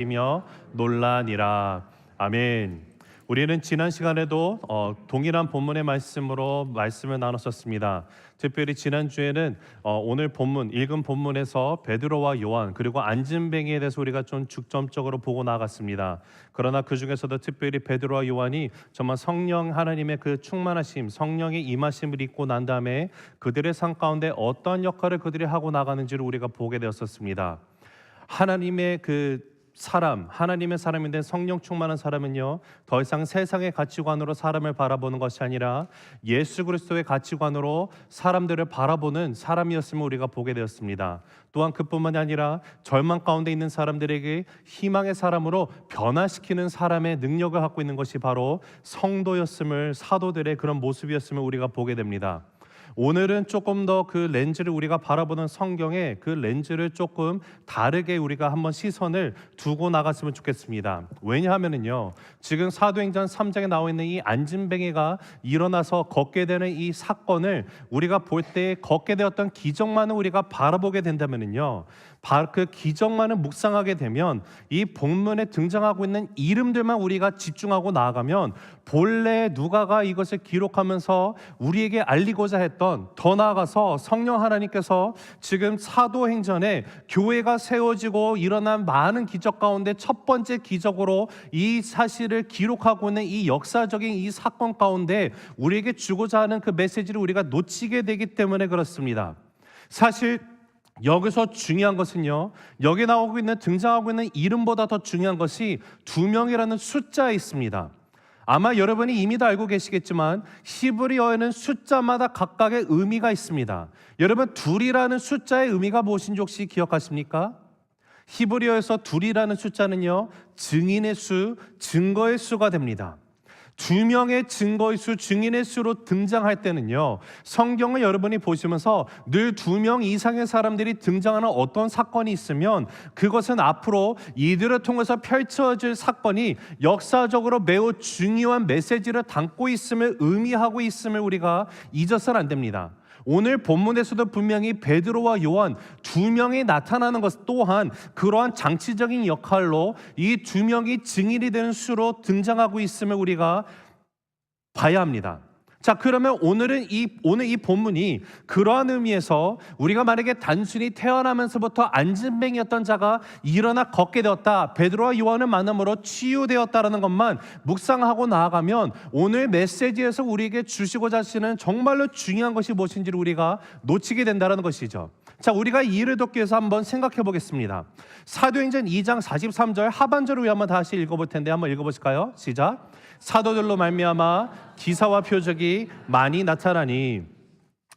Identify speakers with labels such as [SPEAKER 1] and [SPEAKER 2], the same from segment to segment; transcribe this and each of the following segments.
[SPEAKER 1] 이며 논란이라. 아멘. 우리는 지난 시간에도 동일한 본문의 말씀으로 말씀을 나눴었습니다. 특별히 지난주에는 오늘 본문, 읽은 본문에서 베드로와 요한 그리고 안진뱅이에 대해서 우리가 좀 중점적으로 보고 나갔습니다. 그러나 그 중에서도 특별히 베드로와 요한이 정말 성령 하나님의 그 충만하심, 성령의 임하심을 입고 난 다음에 그들의 삶 가운데 어떤 역할을 그들이 하고 나가는지를 우리가 보게 되었었습니다. 하나님의 하나님의 사람인데 성령 충만한 사람은요, 더 이상 세상의 가치관으로 사람을 바라보는 것이 아니라 예수 그리스도의 가치관으로 사람들을 바라보는 사람이었음을 우리가 보게 되었습니다. 또한 그뿐만이 아니라 절망 가운데 있는 사람들에게 희망의 사람으로 변화시키는 사람의 능력을 갖고 있는 것이 바로 성도였음을, 사도들의 그런 모습이었음을 우리가 보게 됩니다. 오늘은 조금 더 그 렌즈를, 우리가 바라보는 성경의 그 렌즈를 조금 다르게 우리가 한번 시선을 두고 나갔으면 좋겠습니다. 왜냐하면은요, 지금 사도행전 3장에 나와 있는 이 안진뱅이가 일어나서 걷게 되는 이 사건을 우리가 볼 때 걷게 되었던 기적만을 우리가 바라보게 된다면은요, 그 기적만을 묵상하게 되면 이 본문에 등장하고 있는 이름들만 우리가 집중하고 나아가면 본래 누가가 이것을 기록하면서 우리에게 알리고자 했던, 더 나아가서 성령 하나님께서 지금 사도행전에 교회가 세워지고 일어난 많은 기적 가운데 첫 번째 기적으로 이 사실을 기록하고 있는 이 역사적인 이 사건 가운데 우리에게 주고자 하는 그 메시지를 우리가 놓치게 되기 때문에 그렇습니다. 사실 여기서 중요한 것은요, 여기 나오고 있는, 등장하고 있는 이름보다 더 중요한 것이 2명이라는 숫자에 있습니다. 아마 여러분이 이미 다 알고 계시겠지만 히브리어에는 숫자마다 각각의 의미가 있습니다. 여러분, 둘이라는 숫자의 의미가 무엇인지 혹시 기억하십니까? 히브리어에서 둘이라는 숫자는요, 증인의 수, 증거의 수가 됩니다. 2명의 증거의 수, 증인의 수로 등장할 때는요, 성경을 여러분이 보시면서 늘 2명 이상의 사람들이 등장하는 어떤 사건이 있으면 그것은 앞으로 이들을 통해서 펼쳐질 사건이 역사적으로 매우 중요한 메시지를 담고 있음을 의미하고 있음을 우리가 잊어서는 안 됩니다. 오늘 본문에서도 분명히 베드로와 요한 2명이 나타나는 것 또한 그러한 장치적인 역할로 이 2명이 증인이 되는 수로 등장하고 있음을 우리가 봐야 합니다. 자, 그러면 오늘 이 본문이 그러한 의미에서 우리가 만약에 단순히 태어나면서부터 안진뱅이였던 자가 일어나 걷게 되었다, 베드로와 요한을 만남으로 치유되었다라는 것만 묵상하고 나아가면 오늘 메시지에서 우리에게 주시고자 하시는 정말로 중요한 것이 무엇인지를 우리가 놓치게 된다는 것이죠. 자, 우리가 이 일을 돕기 위해서 한번 생각해 보겠습니다. 사도행전 2장 43절 하반절을 우리 한번 다시 읽어볼 텐데 한번 읽어보실까요? 시작. 사도들로 말미암아 기사와 표적이 많이 나타나니.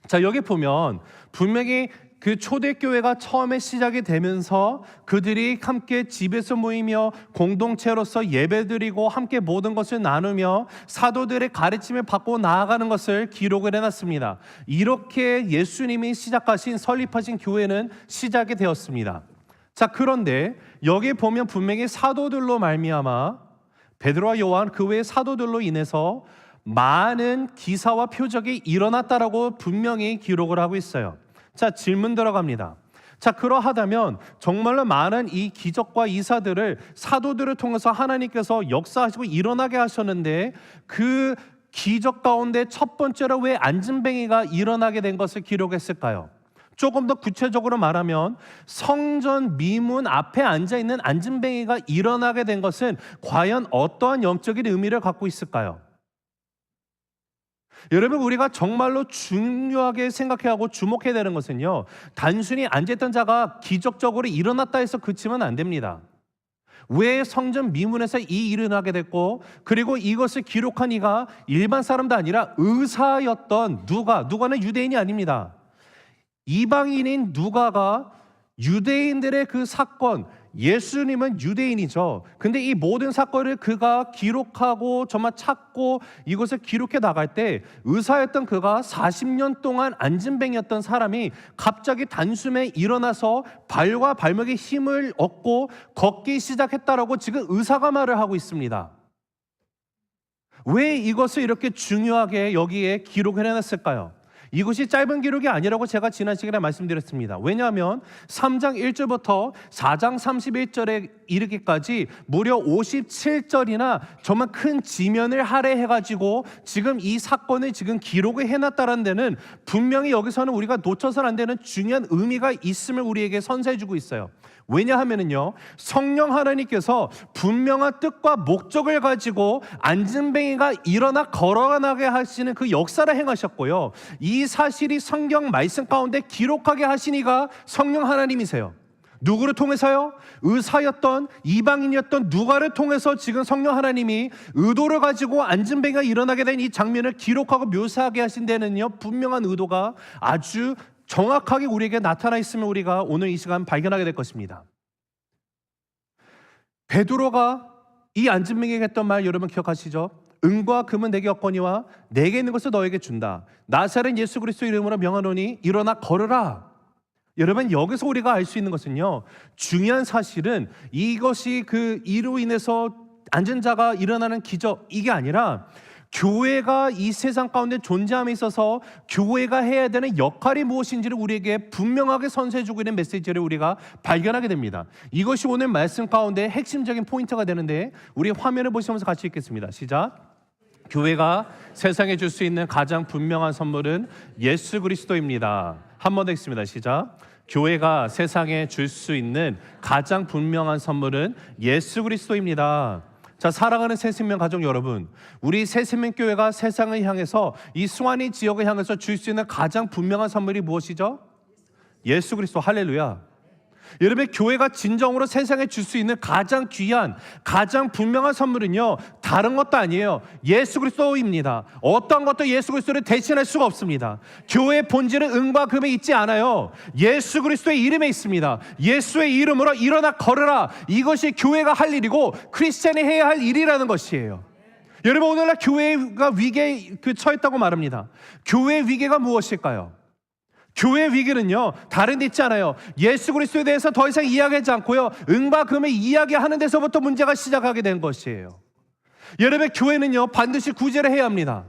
[SPEAKER 1] 자, 여기 보면 분명히 그 초대교회가 처음에 시작이 되면서 그들이 함께 집에서 모이며 공동체로서 예배드리고 함께 모든 것을 나누며 사도들의 가르침을 받고 나아가는 것을 기록을 해놨습니다. 이렇게 예수님이 시작하신, 설립하신 교회는 시작이 되었습니다. 자, 그런데 여기 보면 분명히 사도들로 말미암아, 베드로와 요한 그 외의 사도들로 인해서 많은 기사와 표적이 일어났다라고 분명히 기록을 하고 있어요. 자, 질문 들어갑니다. 자, 그러하다면 정말로 많은 이 기적과 이사들을 사도들을 통해서 하나님께서 역사하시고 일어나게 하셨는데 그 기적 가운데 첫 번째로 왜 안진뱅이가 일어나게 된 것을 기록했을까요? 조금 더 구체적으로 말하면 성전 미문 앞에 앉아있는 안진뱅이가 일어나게 된 것은 과연 어떠한 영적인 의미를 갖고 있을까요? 여러분, 우리가 정말로 중요하게 생각해야 하고 주목해야 되는 것은요, 단순히 앉아있던 자가 기적적으로 일어났다 해서 그치면 안 됩니다. 왜 성전 미문에서 이 일을 하게 됐고, 그리고 이것을 기록한 이가 일반 사람도 아니라 의사였던 누가는 유대인이 아닙니다. 이방인인 누가가 유대인들의 그 사건, 예수님은 유대인이죠. 근데 이 모든 사건을 그가 기록하고 정말 찾고 이것을 기록해 나갈 때 의사였던 그가 40년 동안 안진뱅이였던 사람이 갑자기 단숨에 일어나서 발과 발목에 힘을 얻고 걷기 시작했다라고 지금 의사가 말을 하고 있습니다. 왜 이것을 이렇게 중요하게 여기에 기록을 해놨을까요? 이것이 짧은 기록이 아니라고 제가 지난 시간에 말씀드렸습니다. 왜냐하면 3장 1절부터 4장 31절에 이르기까지 무려 57절이나 정말 큰 지면을 할애해가지고 지금 이 사건을 지금 기록을 해놨다는 데는 분명히 여기서는 우리가 놓쳐서는 안 되는 중요한 의미가 있음을 우리에게 선사해주고 있어요. 왜냐하면은요, 성령 하나님께서 분명한 뜻과 목적을 가지고 안진뱅이가 일어나 걸어나게 하시는 그 역사를 행하셨고요, 이 사실이 성경 말씀 가운데 기록하게 하신 이가 성령 하나님이세요. 누구를 통해서요? 의사였던 이방인이었던 누가를 통해서 지금 성령 하나님이 의도를 가지고 안진뱅이가 일어나게 된 이 장면을 기록하고 묘사하게 하신 데는요, 분명한 의도가 아주 정확하게 우리에게 나타나 있으면 우리가 오늘 이 시간 발견하게 될 것입니다. 베드로가 이 안진뱅이에게 했던 말 여러분 기억하시죠? 은과 금은 내게 없거니와 내게 있는 것을 너에게 준다. 나사렛 예수 그리스도 이름으로 명하노니 일어나 걸으라. 여러분, 여기서 우리가 알 수 있는 것은요, 중요한 사실은 이것이 그 이로 인해서 앉은 자가 일어나는 기적, 이게 아니라 교회가 이 세상 가운데 존재함에 있어서 교회가 해야 되는 역할이 무엇인지를 우리에게 분명하게 선사해주고 있는 메시지를 우리가 발견하게 됩니다. 이것이 오늘 말씀 가운데 핵심적인 포인트가 되는데, 우리 화면을 보시면서 같이 읽겠습니다. 시작. 교회가 세상에 줄 수 있는 가장 분명한 선물은 예수 그리스도입니다. 한 번 더 읽습니다. 시작. 교회가 세상에 줄 수 있는 가장 분명한 선물은 예수 그리스도입니다. 자, 사랑하는 새생명 가족 여러분, 우리 새생명교회가 세상을 향해서 이 수완이 지역을 향해서 줄 수 있는 가장 분명한 선물이 무엇이죠? 예수 그리스도. 할렐루야. 여러분, 교회가 진정으로 세상에 줄 수 있는 가장 귀한, 가장 분명한 선물은요, 다른 것도 아니에요. 예수 그리스도입니다. 어떤 것도 예수 그리스도를 대신할 수가 없습니다. 교회의 본질은 은과 금에 있지 않아요. 예수 그리스도의 이름에 있습니다. 예수의 이름으로 일어나 걸으라. 이것이 교회가 할 일이고 크리스찬이 해야 할 일이라는 것이에요. 여러분, 오늘날 교회가 위기에 처했다고 말합니다. 교회의 위기가 무엇일까요? 교회의 위기는요, 다른 데 있지 않아요. 예수 그리스도에 대해서 더 이상 이야기하지 않고요, 은과 금을 이야기하는 데서부터 문제가 시작하게 된 것이에요. 여러분, 교회는요, 반드시 구제를 해야 합니다.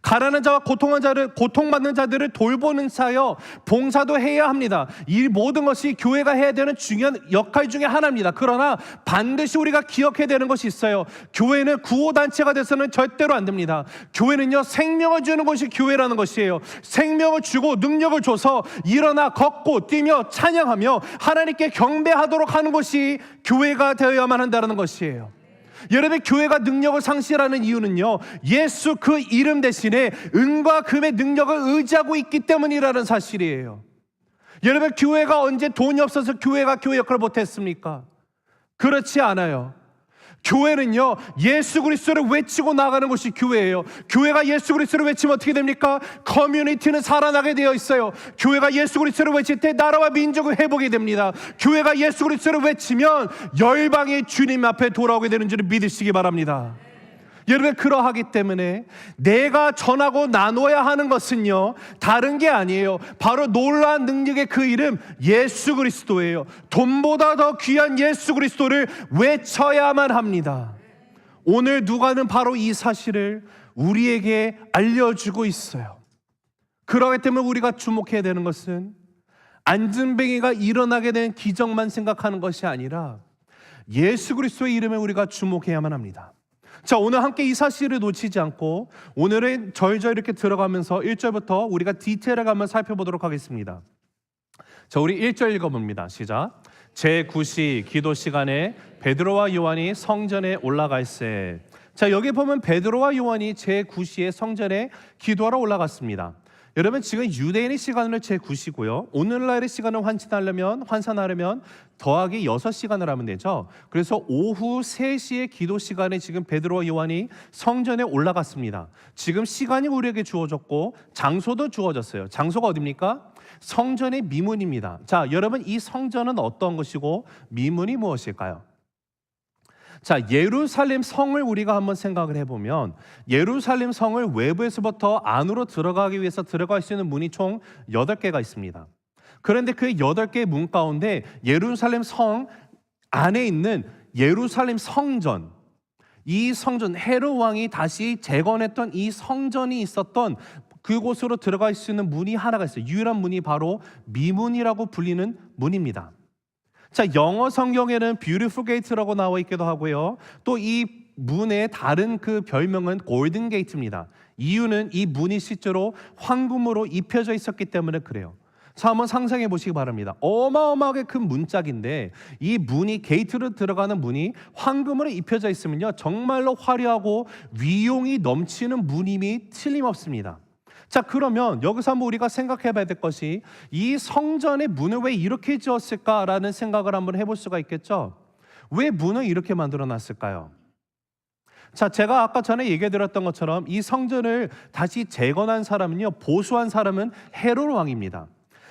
[SPEAKER 1] 가난한 자와 고통받는 자들을 돌보는 사역, 봉사도 해야 합니다. 이 모든 것이 교회가 해야 되는 중요한 역할 중에 하나입니다. 그러나 반드시 우리가 기억해야 되는 것이 있어요. 교회는 구호단체가 돼서는 절대로 안 됩니다. 교회는요, 생명을 주는 것이 교회라는 것이에요. 생명을 주고 능력을 줘서 일어나 걷고 뛰며 찬양하며 하나님께 경배하도록 하는 것이 교회가 되어야만 한다는 것이에요. 여러분, 교회가 능력을 상실하는 이유는요, 예수 그 이름 대신에 은과 금의 능력을 의지하고 있기 때문이라는 사실이에요. 여러분, 교회가 언제 돈이 없어서 교회가 교회 역할을 못했습니까? 그렇지 않아요. 교회는요, 예수 그리스도를 외치고 나가는 것이 교회예요. 교회가 예수 그리스도를 외치면 어떻게 됩니까? 커뮤니티는 살아나게 되어 있어요. 교회가 예수 그리스도를 외칠 때 나라와 민족을 회복이 됩니다. 교회가 예수 그리스도를 외치면 열방이 주님 앞에 돌아오게 되는 줄을 믿으시기 바랍니다. 여러분, 그러하기 때문에 내가 전하고 나눠야 하는 것은요, 다른 게 아니에요. 바로 놀라운 능력의 그 이름 예수 그리스도예요. 돈보다 더 귀한 예수 그리스도를 외쳐야만 합니다. 오늘 누가는 바로 이 사실을 우리에게 알려주고 있어요. 그러기 때문에 우리가 주목해야 되는 것은 안진뱅이가 일어나게 된 기적만 생각하는 것이 아니라 예수 그리스도의 이름에 우리가 주목해야만 합니다. 자, 오늘 함께 이 사실을 놓치지 않고 오늘은 절절 이렇게 들어가면서 1절부터 우리가 디테일하게 한번 살펴보도록 하겠습니다. 자, 우리 1절 읽어봅니다. 시작. 제9시 기도 시간에 베드로와 요한이 성전에 올라갈세. 자, 여기 보면 베드로와 요한이 제9시에 성전에 기도하러 올라갔습니다. 여러분, 지금 유대인의 시간을 제9시고요, 오늘날의 시간을 환산하려면 더하기 6시간을 하면 되죠. 그래서 오후 3시의 기도 시간에 지금 베드로와 요한이 성전에 올라갔습니다. 지금 시간이 우리에게 주어졌고 장소도 주어졌어요. 장소가 어디입니까? 성전의 미문입니다. 자, 여러분, 이 성전은 어떤 것이고 미문이 무엇일까요? 자, 예루살렘 성을 우리가 한번 생각을 해보면 예루살렘 성을 외부에서부터 안으로 들어가기 위해서 들어갈 수 있는 문이 총 8개가 있습니다. 그런데 그 8개의 문 가운데 예루살렘 성 안에 있는 예루살렘 성전, 이 성전, 헤롯 왕이 다시 재건했던 이 성전이 있었던 그곳으로 들어갈 수 있는 문이 하나가 있어요. 유일한 문이 바로 미문이라고 불리는 문입니다. 자, 영어 성경에는 beautiful gate라고 나와 있기도 하고요. 또 이 문의 다른 그 별명은 골든 게이트입니다. 이유는 이 문이 실제로 황금으로 입혀져 있었기 때문에 그래요. 자, 한번 상상해 보시기 바랍니다. 어마어마하게 큰 문짝인데 이 문이, 게이트로 들어가는 문이 황금으로 입혀져 있으면요, 정말로 화려하고 위용이 넘치는 문임이 틀림없습니다. 자, 그러면 여기서 한번 우리가 생각해 봐야 될 것이, 이 성전의 문을 왜 이렇게 지었을까라는 생각을 한번 해볼 수가 있겠죠. 왜 문을 이렇게 만들어 놨을까요? 자, 제가 아까 전에 얘기 드렸던 것처럼 이 성전을 다시 재건한 사람은요, 보수한 사람은 헤롯 왕입니다.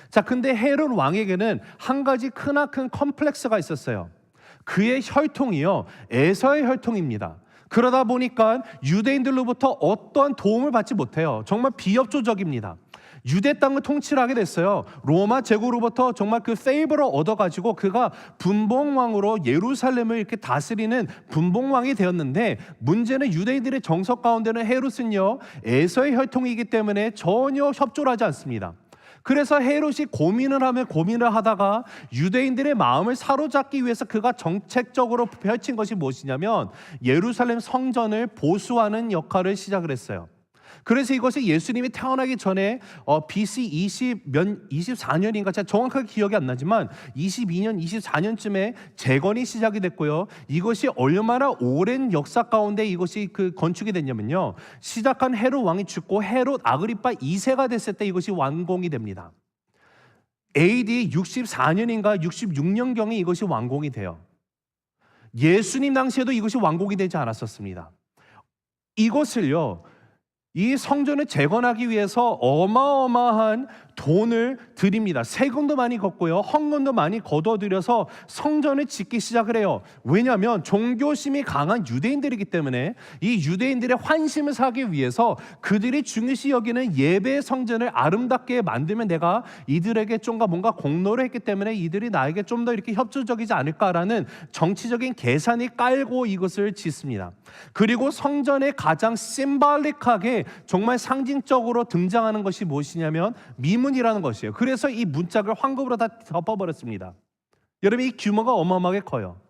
[SPEAKER 1] 자, 근데 헤롯 왕에게는 한 가지 크나큰 컴플렉스가 있었어요. 그의 혈통이요, 에서의 혈통입니다. 그러다 보니까 유대인들로부터 어떠한 도움을 받지 못해요. 정말 비협조적입니다. 유대 땅을 통치를 하게 됐어요. 로마 제국으로부터 정말 그 페이버를 얻어가지고 그가 분봉왕으로 예루살렘을 이렇게 다스리는 분봉왕이 되었는데, 문제는 유대인들의 정석 가운데는 헤롯은요, 에서의 혈통이기 때문에 전혀 협조를 하지 않습니다. 그래서 헤롯이 고민을 하다가 유대인들의 마음을 사로잡기 위해서 그가 정책적으로 펼친 것이 무엇이냐면 예루살렘 성전을 보수하는 역할을 시작을 했어요. 그래서 이것이 예수님이 태어나기 전에 BC 24년인가 제가 정확하게 기억이 안 나지만 22년, 24년쯤에 재건이 시작이 됐고요. 이것이 얼마나 오랜 역사 가운데 이것이 그 건축이 됐냐면요, 시작한 헤롯 왕이 죽고 헤롯 아그리파 2세가 됐을 때 이것이 완공이 됩니다. AD 64년인가 66년경에 이것이 완공이 돼요. 예수님 당시에도 이것이 완공이 되지 않았었습니다. 이것을요, 이 성전을 재건하기 위해서 어마어마한 돈을 드립니다. 세금도 많이 걷고요, 헌금도 많이 거둬들여서 성전을 짓기 시작을 해요. 왜냐하면 종교심이 강한 유대인들이기 때문에 이 유대인들의 환심을 사기 위해서 그들이 중요시 여기는 예배의 성전을 아름답게 만들면 내가 이들에게 좀가 뭔가 공로를 했기 때문에 이들이 나에게 좀 더 이렇게 협조적이지 않을까라는 정치적인 계산이 깔고 이것을 짓습니다. 그리고 성전에 가장 심발릭하게 정말 상징적으로 등장하는 것이 무엇이냐면 미문이라는 것이에요. 그래서 이 문짝을 황금으로 다 덮어버렸습니다. 여러분, 이 규모가 어마어마하게 커요.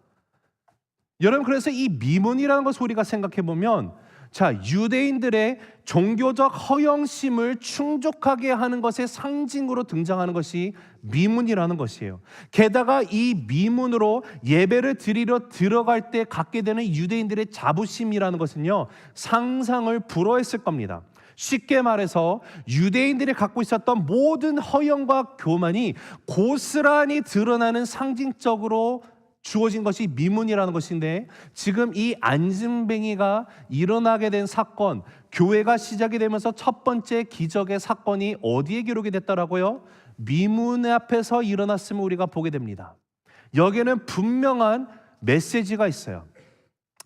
[SPEAKER 1] 여러분, 그래서 이 미문이라는 것을 우리가 생각해 보면, 자, 유대인들의 종교적 허영심을 충족하게 하는 것의 상징으로 등장하는 것이 미문이라는 것이에요. 게다가 이 미문으로 예배를 드리러 들어갈 때 갖게 되는 유대인들의 자부심이라는 것은요, 상상을 불허했을 겁니다. 쉽게 말해서 유대인들이 갖고 있었던 모든 허영과 교만이 고스란히 드러나는 상징적으로 주어진 것이 미문이라는 것인데, 지금 이 안진뱅이가 일어나게 된 사건, 교회가 시작이 되면서 첫 번째 기적의 사건이 어디에 기록이 됐더라고요? 미문 앞에서 일어났음을 우리가 보게 됩니다. 여기에는 분명한 메시지가 있어요.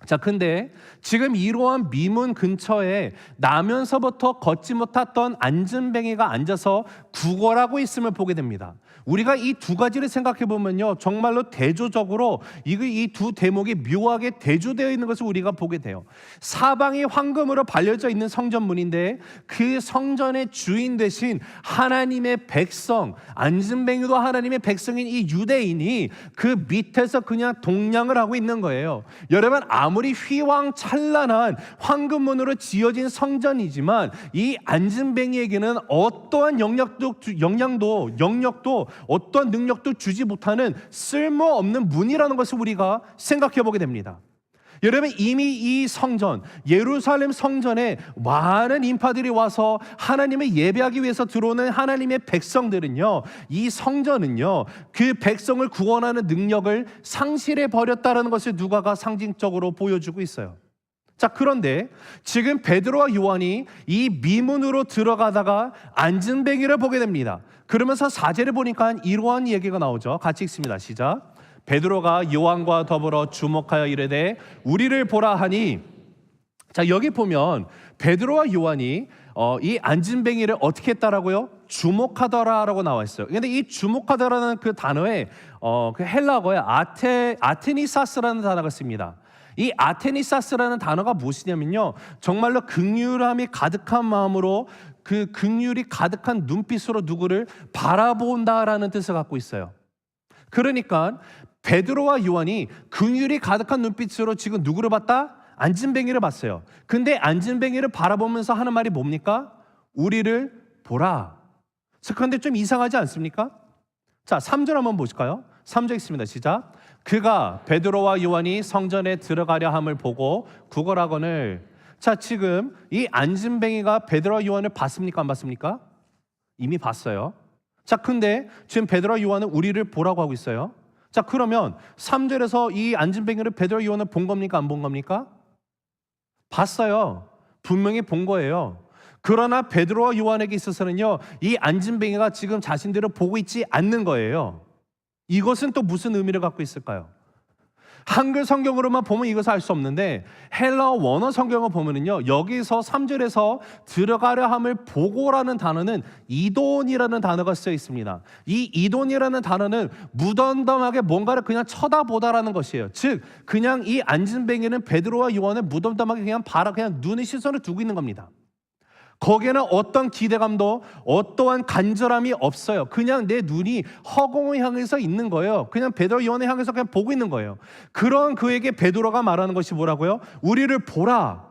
[SPEAKER 1] 자, 근데 지금 이러한 미문 근처에 나면서부터 걷지 못했던 안진뱅이가 앉아서 구걸하고 있음을 보게 됩니다. 우리가 이 두 가지를 생각해 보면요, 정말로 대조적으로 이 두 대목이 묘하게 대조되어 있는 것을 우리가 보게 돼요. 사방이 황금으로 발려져 있는 성전문인데 그 성전의 주인 되신 하나님의 백성, 안진뱅이도 하나님의 백성인 이 유대인이 그 밑에서 그냥 동냥을 하고 있는 거예요. 여러분, 아무리 휘황찬란한 황금문으로 지어진 성전이지만 이 안진뱅이에게는 어떠한 영역도 어떤 능력도 주지 못하는 쓸모없는 문이라는 것을 우리가 생각해 보게 됩니다. 여러분, 이미 이 성전, 예루살렘 성전에 많은 인파들이 와서 하나님을 예배하기 위해서 들어오는 하나님의 백성들은요, 이 성전은요, 그 백성을 구원하는 능력을 상실해 버렸다는 것을 누가가 상징적으로 보여주고 있어요. 자, 그런데 지금 베드로와 요한이 이 미문으로 들어가다가 안진뱅이를 보게 됩니다. 그러면서 4절에 보니까 이러한 얘기가 나오죠. 같이 읽습니다. 시작. 베드로가 요한과 더불어 주목하여 이르되 우리를 보라 하니, 자, 여기 보면 베드로와 요한이 이 안진뱅이를 어떻게 했다라고요? 주목하더라라고 나와 있어요. 근데 이 주목하더라는 그 단어에 그 헬라어에 아테니사스라는 단어가 씁니다. 이 아테니사스라는 단어가 무엇이냐면요, 정말로 긍휼함이 가득한 마음으로 그 긍휼이 가득한 눈빛으로 누구를 바라본다라는 뜻을 갖고 있어요. 그러니까 베드로와 요한이 긍휼이 가득한 눈빛으로 지금 누구를 봤다? 안진뱅이를 봤어요. 근데 안진뱅이를 바라보면서 하는 말이 뭡니까? 우리를 보라. 그런데 좀 이상하지 않습니까? 자, 3절 한번 보실까요? 3절 있습니다. 시작. 그가 베드로와 요한이 성전에 들어가려 함을 보고 구걸하거늘. 자, 지금 이 안진뱅이가 베드로와 요한을 봤습니까? 안 봤습니까? 이미 봤어요. 자, 근데 지금 베드로와 요한은 우리를 보라고 하고 있어요. 자, 그러면 3절에서 이 안진뱅이를 베드로와 요한을 본 겁니까? 안 본 겁니까? 봤어요. 분명히 본 거예요. 그러나 베드로와 요한에게 있어서는요, 이 안진뱅이가 지금 자신들을 보고 있지 않는 거예요. 이것은 또 무슨 의미를 갖고 있을까요? 한글 성경으로만 보면 이것을 알 수 없는데 헬라어 원어 성경을 보면은요, 여기서 3절에서 들어가려 함을 보고라는 단어는 이돈이라는 단어가 쓰여 있습니다. 이 이돈이라는 단어는 무덤덤하게 뭔가를 그냥 쳐다보다라는 것이에요. 즉 그냥 이 안진뱅이는 베드로와 요한을 무덤덤하게 그냥 그냥 눈에 시선을 두고 있는 겁니다. 거기에는 어떤 기대감도 어떠한 간절함이 없어요. 그냥 내 눈이 허공을 향해서 있는 거예요. 그냥 베드로 요한을 향해서 그냥 보고 있는 거예요. 그런 그에게 베드로가 말하는 것이 뭐라고요? 우리를 보라.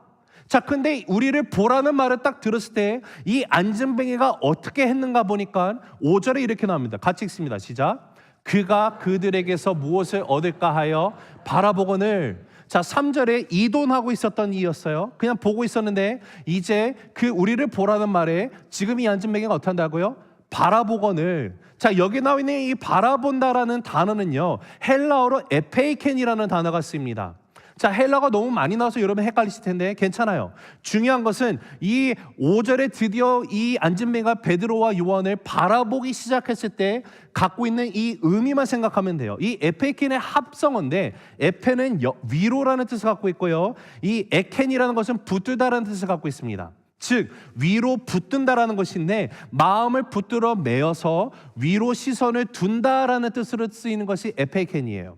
[SPEAKER 1] 자, 근데 우리를 보라는 말을 딱 들었을 때 이 안진뱅이가 어떻게 했는가 보니까 5절에 이렇게 나옵니다. 같이 읽습니다. 시작. 그가 그들에게서 무엇을 얻을까 하여 바라보거늘. 자, 3절에 이돈하고 있었던 이였어요. 그냥 보고 있었는데 이제 그 우리를 보라는 말에 지금 이 안진뱅이가 어떻게 한다고요? 바라보거늘. 자, 여기 나와 있는 이 바라본다라는 단어는요, 헬라어로 에페이켄이라는 단어가 쓰입니다. 자, 헬라가 너무 많이 나와서 여러분 헷갈리실 텐데 괜찮아요. 중요한 것은 이 5절에 드디어 이 안진뱅이가 베드로와 요한을 바라보기 시작했을 때 갖고 있는 이 의미만 생각하면 돼요. 이 에페이켄의 합성어인데 에페는 위로라는 뜻을 갖고 있고요, 이 에켄이라는 것은 붙들다라는 뜻을 갖고 있습니다. 즉 위로 붙든다라는 것인데 마음을 붙들어 매어서 위로 시선을 둔다라는 뜻으로 쓰이는 것이 에페이켄이에요.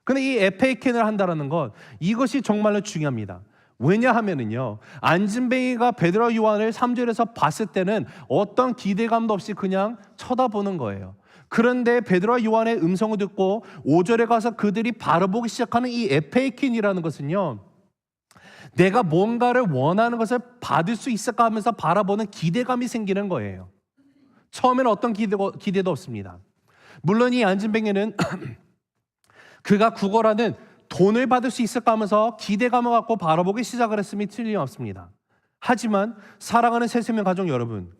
[SPEAKER 1] 근데 이 에페이켄을 한다라는 것, 이것이 정말로 중요합니다. 왜냐하면은요, 안진뱅이가 베드로와 요한을 3절에서 봤을 때는 어떤 기대감도 없이 그냥 쳐다보는 거예요. 그런데 베드로와 요한의 음성을 듣고 5절에 가서 그들이 바라보기 시작하는 이 에페이켄이라는 것은요, 내가 뭔가를 원하는 것을 받을 수 있을까 하면서 바라보는 기대감이 생기는 거예요. 처음에는 어떤 기대도 없습니다. 물론 이 안진뱅이는 그가 구걸하는 돈을 받을 수 있을까 하면서 기대감을 갖고 바라보기 시작을 했음이 틀림없습니다. 하지만 사랑하는 새세명 가족 여러분,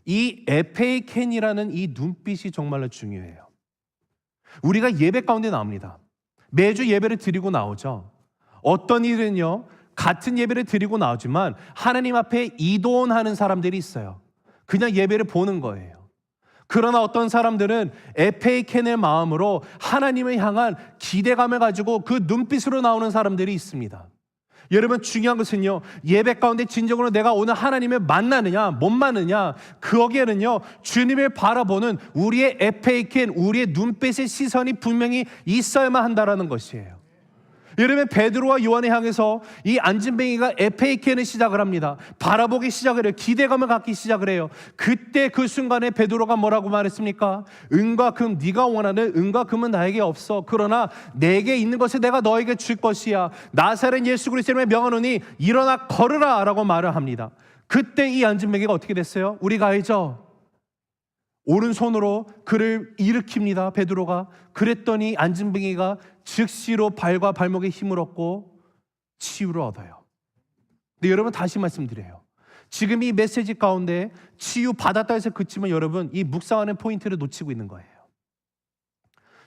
[SPEAKER 1] 이 에페이켄이라는 이 눈빛이 정말로 중요해요. 우리가 예배 가운데 나옵니다. 매주 예배를 드리고 나오죠. 어떤 일은요, 같은 예배를 드리고 나오지만 하나님 앞에 이돈하는 사람들이 있어요. 그냥 예배를 보는 거예요. 그러나 어떤 사람들은 에페이켄의 마음으로 하나님을 향한 기대감을 가지고 그 눈빛으로 나오는 사람들이 있습니다. 여러분, 중요한 것은요, 예배 가운데 진정으로 내가 오늘 하나님을 만나느냐 못 만나느냐, 거기에는요 주님을 바라보는 우리의 에페이켄, 우리의 눈빛의 시선이 분명히 있어야만 한다라는 것이에요. 여러분, 베드로와 요한을 향해서 이 안진뱅이가 에페이켄을 시작을 합니다. 바라보기 시작을 해요. 기대감을 갖기 시작을 해요. 그때 그 순간에 베드로가 뭐라고 말했습니까? 은과 금, 네가 원하는 은과 금은 나에게 없어. 그러나 내게 있는 것을 내가 너에게 줄 것이야. 나사렛 예수 그리스도의 명하노니 일어나 걸으라 라고 말을 합니다. 그때 이 안진뱅이가 어떻게 됐어요? 우리가 알죠? 오른손으로 그를 일으킵니다. 베드로가. 그랬더니 안진뱅이가 즉시로 발과 발목에 힘을 얻고 치유를 얻어요. 근데 여러분, 다시 말씀드려요. 지금 이 메시지 가운데 치유 받았다 해서 그치면 여러분, 이 묵상하는 포인트를 놓치고 있는 거예요.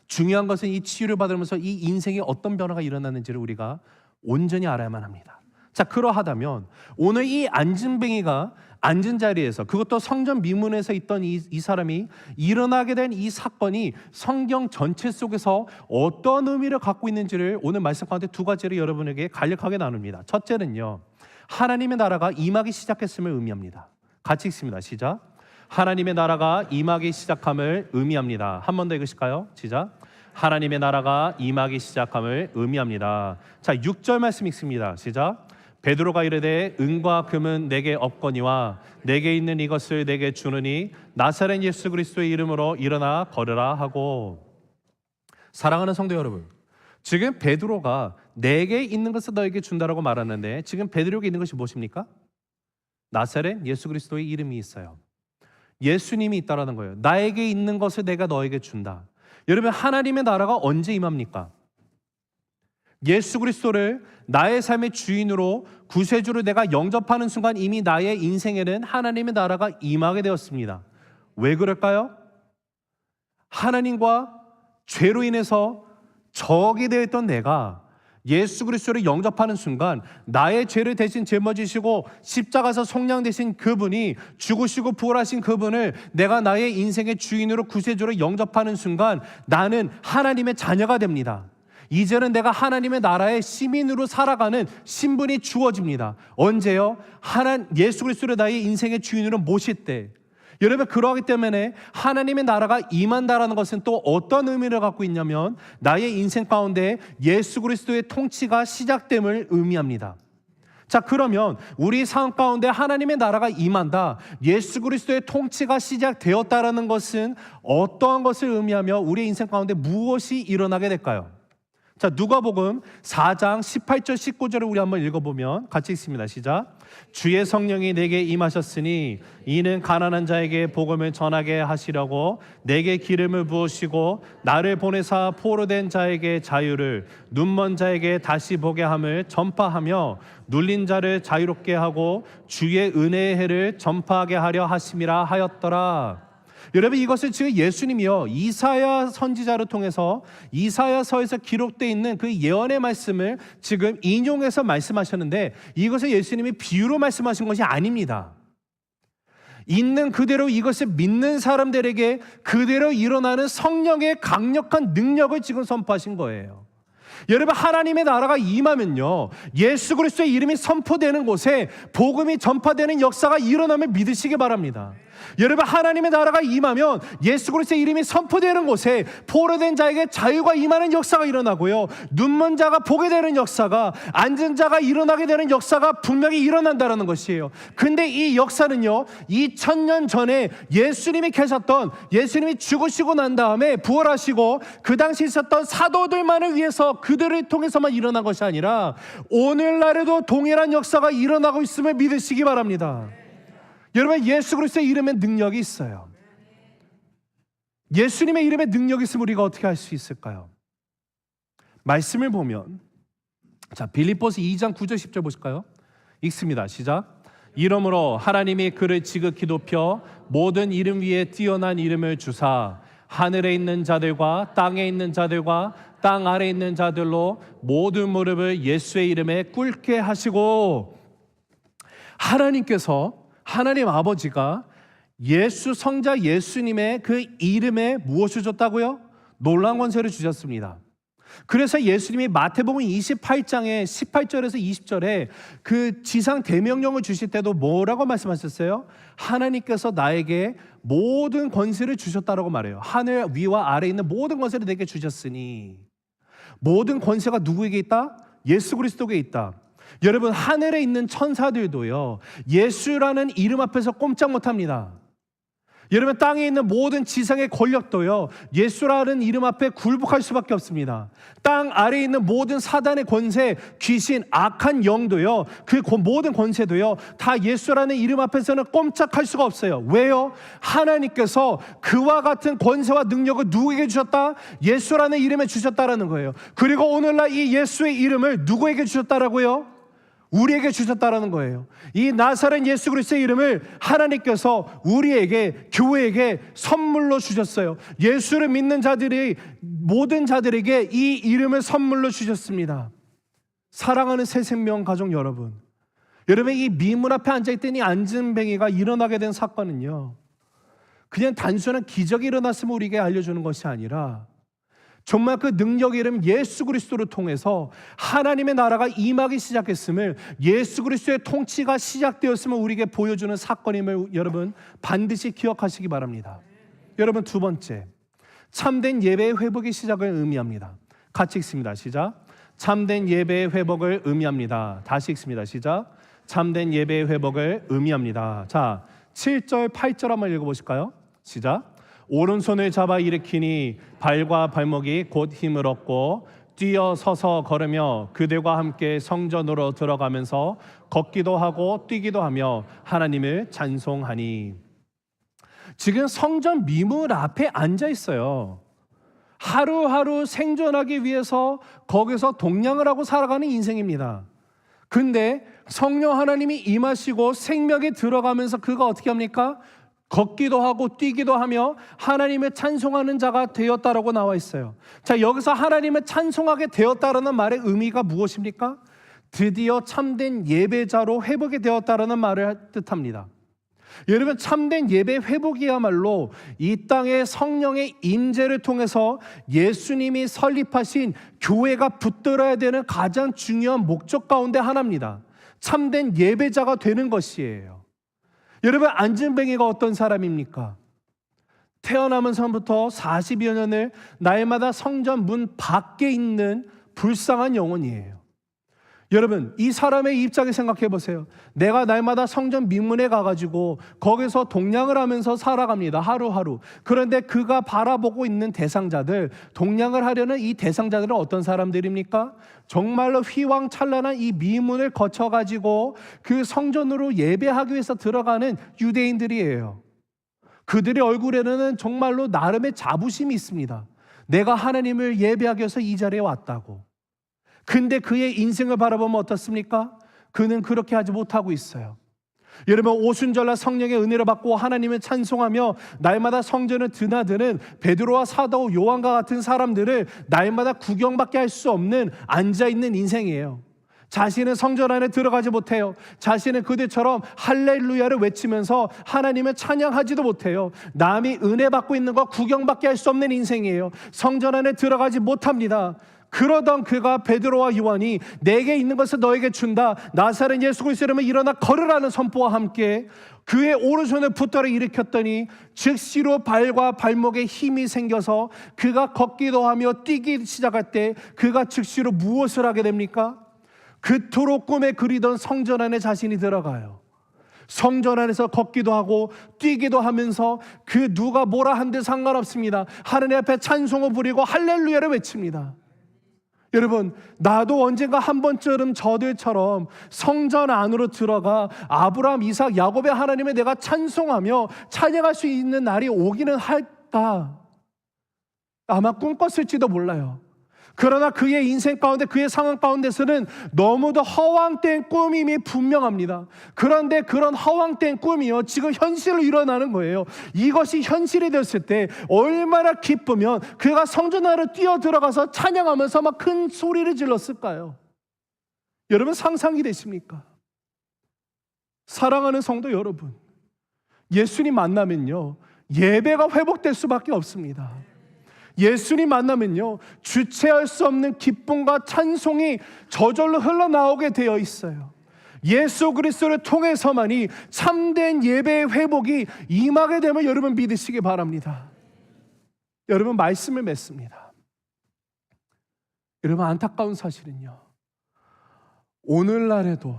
[SPEAKER 1] 중요한 것은 이 치유를 받으면서 이 인생에 어떤 변화가 일어나는지를 우리가 온전히 알아야만 합니다. 자, 그러하다면 오늘 이 안진뱅이가 앉은 자리에서, 그것도 성전 미문에서 있던 이 사람이 일어나게 된 이 사건이 성경 전체 속에서 어떤 의미를 갖고 있는지를 오늘 말씀 가운데 두 가지를 여러분에게 간략하게 나눕니다. 첫째는요, 하나님의 나라가 임하기 시작했음을 의미합니다. 같이 읽습니다. 시작. 하나님의 나라가 임하기 시작함을 의미합니다. 한 번 더 읽으실까요? 시작. 하나님의 나라가 임하기 시작함을 의미합니다. 자, 6절 말씀 읽습니다. 시작. 베드로가 이르되 은과 금은 내게 없거니와 내게 있는 이것을 내게 주느니 나사렛 예수 그리스도의 이름으로 일어나 걸으라 하고. 사랑하는 성도 여러분, 지금 베드로가 내게 있는 것을 너에게 준다라고 말하는데 지금 베드로에게 있는 것이 무엇입니까? 나사렛 예수 그리스도의 이름이 있어요. 예수님이 있다라는 거예요. 나에게 있는 것을 내가 너에게 준다. 여러분, 하나님의 나라가 언제 임합니까? 예수 그리스도를 나의 삶의 주인으로 구세주로 내가 영접하는 순간 이미 나의 인생에는 하나님의 나라가 임하게 되었습니다. 왜 그럴까요? 하나님과 죄로 인해서 적이 되어 있던 내가 예수 그리스도를 영접하는 순간 나의 죄를 대신 짊어지시고 십자가에서 속량되신 그분이 죽으시고 부활하신 그분을 내가 나의 인생의 주인으로 구세주로 영접하는 순간 나는 하나님의 자녀가 됩니다. 이제는 내가 하나님의 나라의 시민으로 살아가는 신분이 주어집니다. 언제요? 예수 그리스도를 나의 인생의 주인으로 모실 때. 여러분, 그러하기 때문에 하나님의 나라가 임한다라는 것은 또 어떤 의미를 갖고 있냐면 나의 인생 가운데 예수 그리스도의 통치가 시작됨을 의미합니다. 자, 그러면 우리 삶 가운데 하나님의 나라가 임한다, 예수 그리스도의 통치가 시작되었다라는 것은 어떠한 것을 의미하며 우리의 인생 가운데 무엇이 일어나게 될까요? 자, 누가복음 4장 18절 19절을 우리 한번 읽어보면 같이 읽습니다. 시작. 주의 성령이 내게 임하셨으니 이는 가난한 자에게 복음을 전하게 하시려고 내게 기름을 부으시고 나를 보내사 포로된 자에게 자유를, 눈먼 자에게 다시 보게 함을 전파하며 눌린 자를 자유롭게 하고 주의 은혜의 해를 전파하게 하려 하심이라 하였더라. 여러분, 이것을 지금 예수님이요 이사야 선지자를 통해서 이사야서에서 기록되어 있는 그 예언의 말씀을 지금 인용해서 말씀하셨는데 이것을 예수님이 비유로 말씀하신 것이 아닙니다. 있는 그대로 이것을 믿는 사람들에게 그대로 일어나는 성령의 강력한 능력을 지금 선포하신 거예요. 여러분, 하나님의 나라가 임하면요 예수 그리스도의 이름이 선포되는 곳에 복음이 전파되는 역사가 일어남을 믿으시기 바랍니다. 여러분, 하나님의 나라가 임하면 예수 그리스도의 이름이 선포되는 곳에 포로된 자에게 자유가 임하는 역사가 일어나고요, 눈먼 자가 보게 되는 역사가, 앉은 자가 일어나게 되는 역사가 분명히 일어난다는 것이에요. 근데 이 역사는요 2000년 전에 예수님이 계셨던, 예수님이 죽으시고 난 다음에 부활하시고 그 당시 있었던 사도들만을 위해서 그들을 통해서만 일어난 것이 아니라 오늘날에도 동일한 역사가 일어나고 있음을 믿으시기 바랍니다. 여러분, 예수 그리스도의 이름에 능력이 있어요. 예수님의 이름에 능력이 있으면 우리가 어떻게 할 수 있을까요? 말씀을 보면, 자, 빌립보서 2장 9절 10절 보실까요? 읽습니다. 시작. 이러므로 하나님이 그를 지극히 높여 모든 이름 위에 뛰어난 이름을 주사 하늘에 있는 자들과 땅에 있는 자들과 땅 아래에 있는 자들로 모든 무릎을 예수의 이름에 꿇게 하시고. 하나님께서, 하나님 아버지가 예수 성자 예수님의 그 이름에 무엇을 줬다고요? 놀라운 권세를 주셨습니다. 그래서 예수님이 마태복음 28장에 18절에서 20절에 그 지상 대명령을 주실 때도 뭐라고 말씀하셨어요? 하나님께서 나에게 모든 권세를 주셨다라고 말해요. 하늘 위와 아래에 있는 모든 권세를 내게 주셨으니. 모든 권세가 누구에게 있다? 예수 그리스도에게 있다. 여러분, 하늘에 있는 천사들도요 예수라는 이름 앞에서 꼼짝 못합니다. 여러분, 땅에 있는 모든 지상의 권력도요 예수라는 이름 앞에 굴복할 수밖에 없습니다. 땅 아래에 있는 모든 사단의 권세, 귀신, 악한 영도요, 그 모든 권세도요 다 예수라는 이름 앞에서는 꼼짝할 수가 없어요. 왜요? 하나님께서 그와 같은 권세와 능력을 누구에게 주셨다? 예수라는 이름에 주셨다라는 거예요. 그리고 오늘날 이 예수의 이름을 누구에게 주셨다라고요? 우리에게 주셨다라는 거예요. 이 나사렛 예수 그리스도의 이름을 하나님께서 우리에게, 교회에게 선물로 주셨어요. 예수를 믿는 자들이, 모든 자들에게 이 이름을 선물로 주셨습니다. 사랑하는 새 생명 가족 여러분, 여러분, 이 미문 앞에 앉아있던 이 안진뱅이가 일어나게 된 사건은요 그냥 단순한 기적이 일어났으면 우리에게 알려주는 것이 아니라
[SPEAKER 2] 정말 그 능력의 이름 예수 그리스도를 통해서 하나님의 나라가 임하기 시작했음을, 예수 그리스도의 통치가 시작되었음을 우리에게 보여주는 사건임을 여러분 반드시 기억하시기 바랍니다. 여러분, 두 번째, 참된 예배의 회복의 시작을 의미합니다. 같이 읽습니다. 시작. 참된 예배의 회복을 의미합니다. 다시 읽습니다. 시작. 참된 예배의 회복을 의미합니다. 자, 7절 8절 한번 읽어보실까요? 시작. 오른손을 잡아 일으키니 발과 발목이 곧 힘을 얻고 뛰어 서서 걸으며 그들과 함께 성전으로 들어가면서 걷기도 하고 뛰기도 하며 하나님을 찬송하니. 지금 성전 미문 앞에 앉아 있어요. 하루하루 생존하기 위해서 거기서 동냥을 하고 살아가는 인생입니다. 근데 성령 하나님이 임하시고 생명에 들어가면서 그가 어떻게 합니까? 걷기도 하고 뛰기도 하며 하나님을 찬송하는 자가 되었다라고 나와 있어요. 자, 여기서 하나님을 찬송하게 되었다라는 말의 의미가 무엇입니까? 드디어 참된 예배자로 회복이 되었다라는 말을 뜻합니다. 여러분, 참된 예배 회복이야말로 이 땅에 성령의 임재를 통해서 예수님이 설립하신 교회가 붙들어야 되는 가장 중요한 목적 가운데 하나입니다. 참된 예배자가 되는 것이에요. 여러분, 안진뱅이가 어떤 사람입니까? 태어나면서부터 40여 년을 날마다 성전 문 밖에 있는 불쌍한 영혼이에요. 여러분, 이 사람의 입장에 생각해 보세요. 내가 날마다 성전 민문에 가가지고 거기서 동냥을 하면서 살아갑니다. 하루하루. 그런데 그가 바라보고 있는 대상자들, 동냥을 하려는 이 대상자들은 어떤 사람들입니까? 정말로 휘황찬란한 이 미문을 거쳐가지고 그 성전으로 예배하기 위해서 들어가는 유대인들이에요. 그들의 얼굴에는 정말로 나름의 자부심이 있습니다. 내가 하나님을 예배하기 위해서 이 자리에 왔다고. 근데 그의 인생을 바라보면 어떻습니까? 그는 그렇게 하지 못하고 있어요. 여러분, 오순절날 성령의 은혜를 받고 하나님을 찬송하며 날마다 성전을 드나드는 베드로와 사도 요한과 같은 사람들을 날마다 구경밖에 할 수 없는 앉아있는 인생이에요. 자신은 성전 안에 들어가지 못해요. 자신은 그들처럼 할렐루야를 외치면서 하나님을 찬양하지도 못해요. 남이 은혜 받고 있는 거 구경밖에 할 수 없는 인생이에요. 성전 안에 들어가지 못합니다. 그러던 그가 베드로와 요한이 내게 있는 것을 너에게 준다, 나사렛 예수 그리스도 이름으로 일어나 걸으라는 선포와 함께 그의 오른손을 붙들어 일으켰더니 즉시로 발과 발목에 힘이 생겨서 그가 걷기도 하며 뛰기 시작할 때 그가 즉시로 무엇을 하게 됩니까? 그토록 꿈에 그리던 성전 안에 자신이 들어가요. 성전 안에서 걷기도 하고 뛰기도 하면서 그 누가 뭐라 한들 상관없습니다. 하나님 앞에 찬송을 부리고 할렐루야를 외칩니다. 여러분, 나도 언젠가 한 번쯤 저들처럼 성전 안으로 들어가 아브라함, 이삭, 야곱의 하나님을 내가 찬송하며 찬양할 수 있는 날이 오기는 할까? 아마 꿈꿨을지도 몰라요. 그러나 그의 인생 가운데, 그의 상황 가운데서는 너무도 허황된 꿈임이 분명합니다. 그런데 그런 허황된 꿈이요, 지금 현실로 일어나는 거예요. 이것이 현실이 됐을 때 얼마나 기쁘면 그가 성전 안으로 뛰어 들어가서 찬양하면서 막 큰 소리를 질렀을까요? 여러분, 상상이 되십니까? 사랑하는 성도 여러분, 예수님 만나면요, 예배가 회복될 수밖에 없습니다. 예수님 만나면요, 주체할 수 없는 기쁨과 찬송이 저절로 흘러나오게 되어 있어요. 예수 그리스도를 통해서만이 참된 예배의 회복이 임하게 되면 여러분 믿으시기 바랍니다. 여러분, 말씀을 맺습니다. 여러분, 안타까운 사실은요, 오늘날에도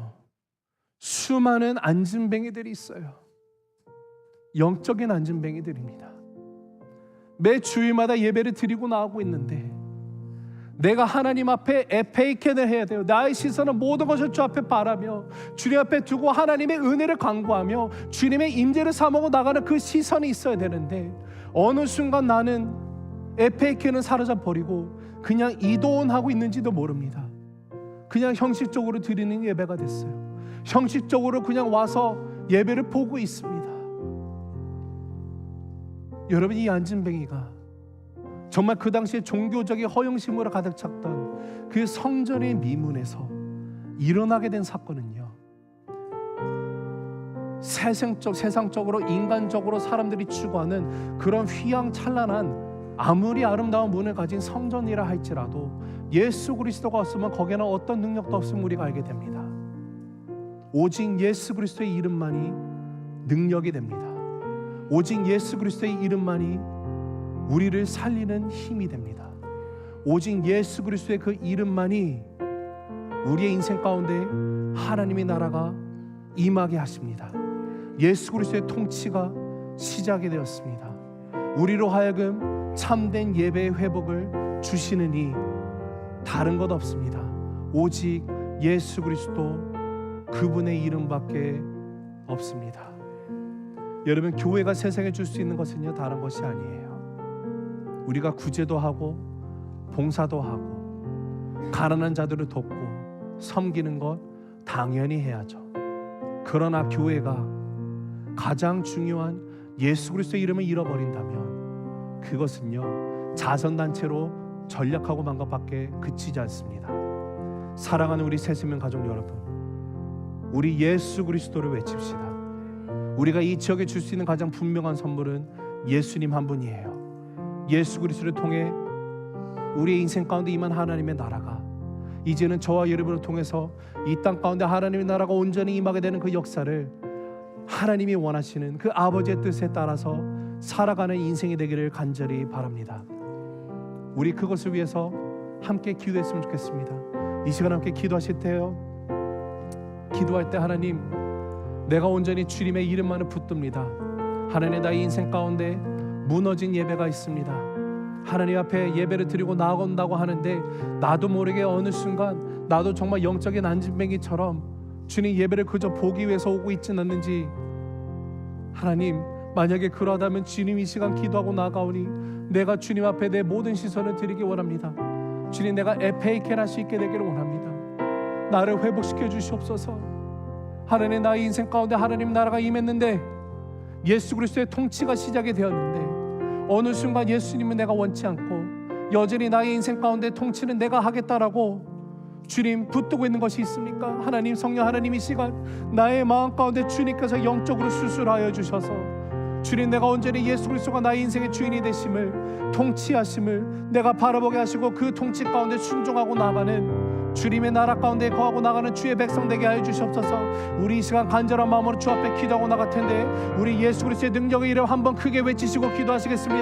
[SPEAKER 2] 수많은 안진뱅이들이 있어요. 영적인 안진뱅이들입니다. 매 주일마다 예배를 드리고 나오고 있는데 내가 하나님 앞에 에페이켄을 해야 돼요. 나의 시선은 모든 것을 주 앞에 바라며 주님 앞에 두고 하나님의 은혜를 간구하며 주님의 임재를 사모고 나가는 그 시선이 있어야 되는데 어느 순간 나는 에페이켄을 사로잡아 버리고 그냥 이도원하고 있는지도 모릅니다. 그냥 형식적으로 드리는 예배가 됐어요. 형식적으로 그냥 와서 예배를 보고 있습니다. 여러분, 이 안진뱅이가 정말 그 당시에 종교적인 허영심으로 가득 찼던 그 성전의 미문에서 일어나게 된 사건은요, 세상적으로 인간적으로 사람들이 추구하는 그런 휘황찬란한 아무리 아름다운 문을 가진 성전이라 할지라도 예수 그리스도가 없으면 거기에는 어떤 능력도 없음을 우리가 알게 됩니다. 오직 예수 그리스도의 이름만이 능력이 됩니다. 오직 예수 그리스도의 이름만이 우리를 살리는 힘이 됩니다. 오직 예수 그리스도의 그 이름만이 우리의 인생 가운데 하나님의 나라가 임하게 하십니다. 예수 그리스도의 통치가 시작이 되었습니다. 우리로 하여금 참된 예배의 회복을 주시느니 다른 것 없습니다. 오직 예수 그리스도 그분의 이름밖에 없습니다. 여러분, 교회가 세상에 줄 수 있는 것은요, 다른 것이 아니에요. 우리가 구제도 하고 봉사도 하고 가난한 자들을 돕고 섬기는 것 당연히 해야죠. 그러나 교회가 가장 중요한 예수 그리스도의 이름을 잃어버린다면 그것은요, 자선단체로 전략하고만 것밖에 그치지 않습니다. 사랑하는 우리 새생명 가족 여러분, 우리 예수 그리스도를 외칩시다. 우리가 이 지역에 줄 수 있는 가장 분명한 선물은 예수님 한 분이에요. 예수 그리스도를 통해 우리의 인생 가운데 임한 하나님의 나라가 이제는 저와 여러분을 통해서 이 땅 가운데 하나님의 나라가 온전히 임하게 되는 그 역사를 하나님이 원하시는 그 아버지의 뜻에 따라서 살아가는 인생이 되기를 간절히 바랍니다. 우리 그것을 위해서 함께 기도했으면 좋겠습니다. 이 시간 함께 기도하실 때요, 기도할 때 하나님, 내가 온전히 주님의 이름만을 붙듭니다. 하나님, 나의 인생 가운데 무너진 예배가 있습니다. 하나님 앞에 예배를 드리고 나아간다고 하는데 나도 모르게 어느 순간 나도 정말 영적인 안진뱅이처럼 주님 예배를 그저 보기 위해서 오고 있진 않는지, 하나님, 만약에 그러하다면 주님 이 시간 기도하고 나아가오니 내가 주님 앞에 내 모든 시선을 드리기 원합니다. 주님, 내가 에페이켄 할 수 있게 되기를 원합니다. 나를 회복시켜 주시옵소서. 하나님, 나의 인생 가운데 하나님 나라가 임했는데 예수 그리스도의 통치가 시작이 되었는데 어느 순간 예수님은 내가 원치 않고 여전히 나의 인생 가운데 통치는 내가 하겠다라고 주님 붙들고 있는 것이 있습니까? 하나님, 성령 하나님, 이 시간 나의 마음 가운데 주님께서 영적으로 수술하여 주셔서 주님, 내가 온전히 예수 그리스도가 나의 인생의 주인이 되심을, 통치하심을 내가 바라보게 하시고 그 통치 가운데 순종하고 나가는 주님의 나라 가운데 거하고 나가는 주의 백성 되게 하여 주시옵소서. 우리 이 시간 간절한 마음으로 주 앞에 기도하고 나갈 텐데 우리 예수 그리스도의 능력의 이름 한번 크게 외치시고 기도하시겠습니다.